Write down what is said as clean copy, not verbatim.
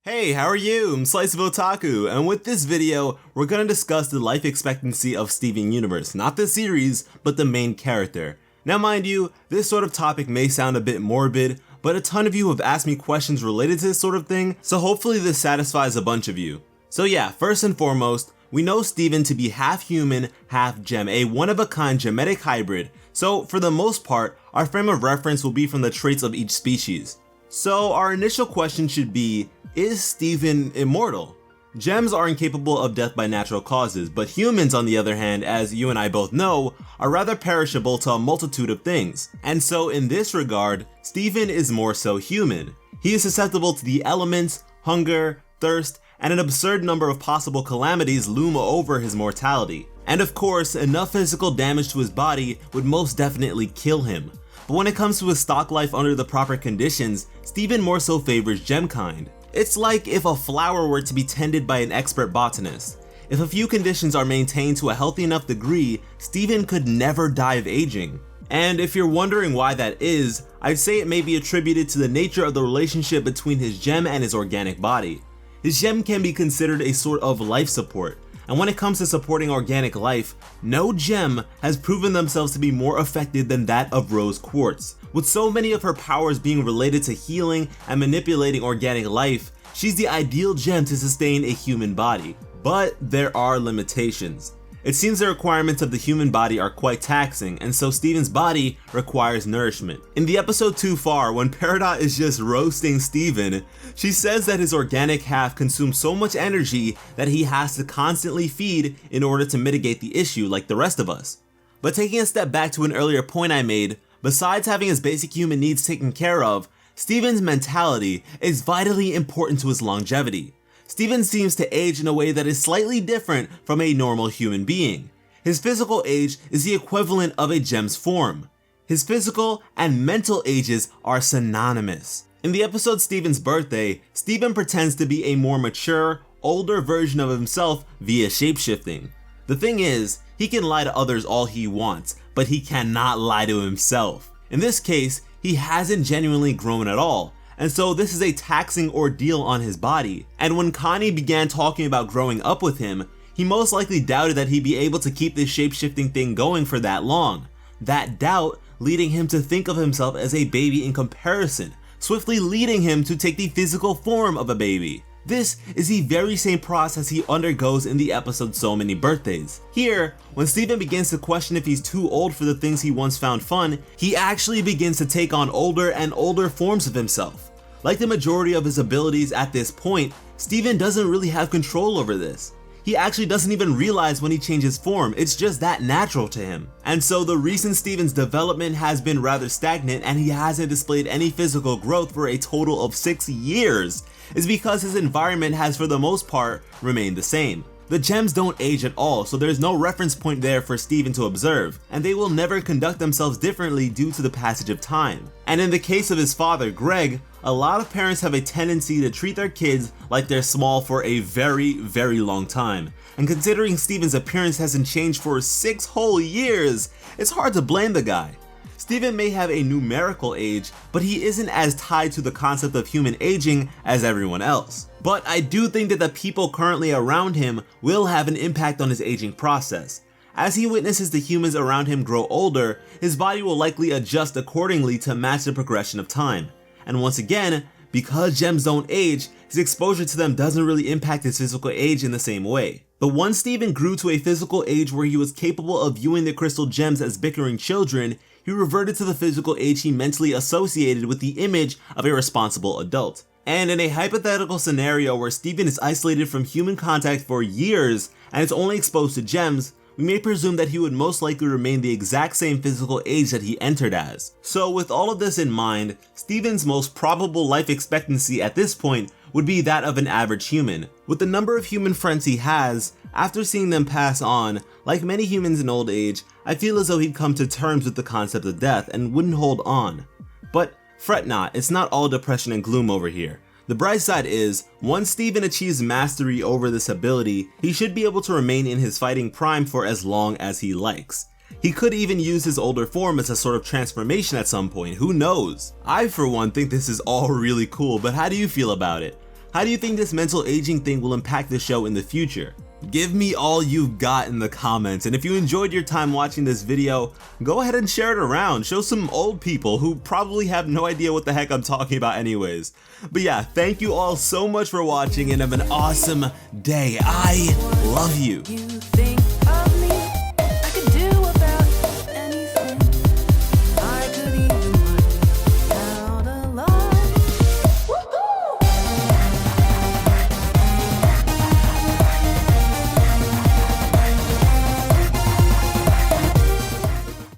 Hey, how are you? I'm Slice of Otaku, and with this video, we're gonna discuss the life expectancy of Steven Universe, not the series, but the main character. Now mind you, this sort of topic may sound a bit morbid, but a ton of you have asked me questions related to this sort of thing, so hopefully this satisfies a bunch of you. So yeah, first and foremost, we know Steven to be half human, half gem, a one-of-a-kind genetic hybrid, so for the most part, our frame of reference will be from the traits of each species. So our initial question should be, is Steven immortal? Gems are incapable of death by natural causes, but humans on the other hand, as you and I both know, are rather perishable to a multitude of things. And so in this regard, Steven is more so human. He is susceptible to the elements, hunger, thirst, and an absurd number of possible calamities loom over his mortality. And of course, enough physical damage to his body would most definitely kill him. But when it comes to his stock life under the proper conditions, Steven more so favors gem kind. It's like if a flower were to be tended by an expert botanist. If a few conditions are maintained to a healthy enough degree, Steven could never die of aging. And if you're wondering why that is, I'd say it may be attributed to the nature of the relationship between his gem and his organic body. His gem can be considered a sort of life support, and when it comes to supporting organic life, no gem has proven themselves to be more effective than that of rose quartz. With so many of her powers being related to healing and manipulating organic life, she's the ideal gem to sustain a human body. But there are limitations. It seems the requirements of the human body are quite taxing, and so Steven's body requires nourishment. In the episode Too Far, when Peridot is just roasting Steven, she says that his organic half consumes so much energy that he has to constantly feed in order to mitigate the issue like the rest of us. But taking a step back to an earlier point I made, besides having his basic human needs taken care of, Steven's mentality is vitally important to his longevity. Steven seems to age in a way that is slightly different from a normal human being. His physical age is the equivalent of a gem's form. His physical and mental ages are synonymous. In the episode Steven's Birthday, Steven pretends to be a more mature, older version of himself via shapeshifting. The thing is, he can lie to others all he wants, but he cannot lie to himself. In this case, he hasn't genuinely grown at all, and so this is a taxing ordeal on his body. And when Connie began talking about growing up with him, he most likely doubted that he'd be able to keep this shapeshifting thing going for that long. That doubt leading him to think of himself as a baby in comparison, swiftly leading him to take the physical form of a baby. This is the very same process he undergoes in the episode So Many Birthdays. Here, when Steven begins to question if he's too old for the things he once found fun, he actually begins to take on older and older forms of himself. Like the majority of his abilities at this point, Steven doesn't really have control over this. He actually doesn't even realize when he changes form, it's just that natural to him. And so the reason Steven's development has been rather stagnant and he hasn't displayed any physical growth for a total of 6 years is because his environment has for the most part remained the same. The gems don't age at all, so there's no reference point there for Steven to observe, and they will never conduct themselves differently due to the passage of time. And in the case of his father, Greg, a lot of parents have a tendency to treat their kids like they're small for a very, very long time. And considering Steven's appearance hasn't changed for 6 whole years, it's hard to blame the guy. Steven may have a numerical age, but he isn't as tied to the concept of human aging as everyone else. But I do think that the people currently around him will have an impact on his aging process. As he witnesses the humans around him grow older, his body will likely adjust accordingly to match the progression of time. And once again, because gems don't age, his exposure to them doesn't really impact his physical age in the same way. But once Steven grew to a physical age where he was capable of viewing the crystal gems as bickering children, he reverted to the physical age he mentally associated with the image of a responsible adult. And in a hypothetical scenario where Steven is isolated from human contact for years and is only exposed to gems, we may presume that he would most likely remain the exact same physical age that he entered as. So with all of this in mind, Steven's most probable life expectancy at this point would be that of an average human. With the number of human friends he has, after seeing them pass on, like many humans in old age, I feel as though he'd come to terms with the concept of death and wouldn't hold on. But fret not, it's not all depression and gloom over here. The bright side is, once Steven achieves mastery over this ability, he should be able to remain in his fighting prime for as long as he likes. He could even use his older form as a sort of transformation at some point, who knows? I for one think this is all really cool, but how do you feel about it? How do you think this mental aging thing will impact the show in the future? Give me all you've got in the comments, and if you enjoyed your time watching this video, go ahead and share it around. Show some old people who probably have no idea what the heck I'm talking about anyways. But yeah, thank you all so much for watching and have an awesome day. I love you.